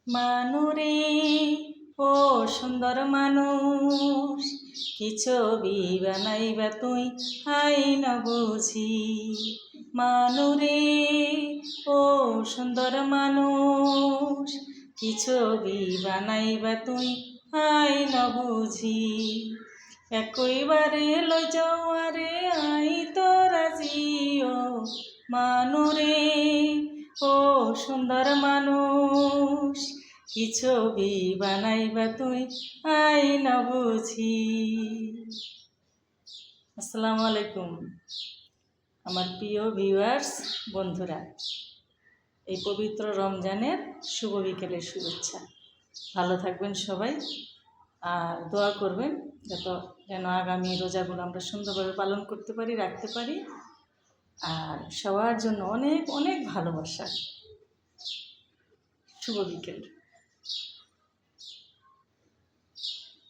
মানুরে ও সুন্দর মানুষ, কি ছবি বানাইবা তুই আই না বুঝি। মানুরে ও সুন্দর মানুষ, কি ছবি বানাইবা তুই আই না বুঝি। একইবারে লই যাওয়ারে আই তো রাজিও। মানুরে ও সুন্দর মানুষ, কি ছবি বানাইবা তুই আই না বুঝি। আসসালামু আলাইকুম আমার প্রিয় ভিউয়ার্স বন্ধুরা, এই পবিত্র রমজানের শুভ বিকেলের শুভেচ্ছা। ভালো থাকবেন সবাই, আর দোয়া করবেন যেন আগামী রোজাগুলো আমরা সুন্দরভাবে পালন করতে পারি, রাখতে পারি। আর সবার জন্য অনেক অনেক ভালোবাসা। শুভ বিকেল।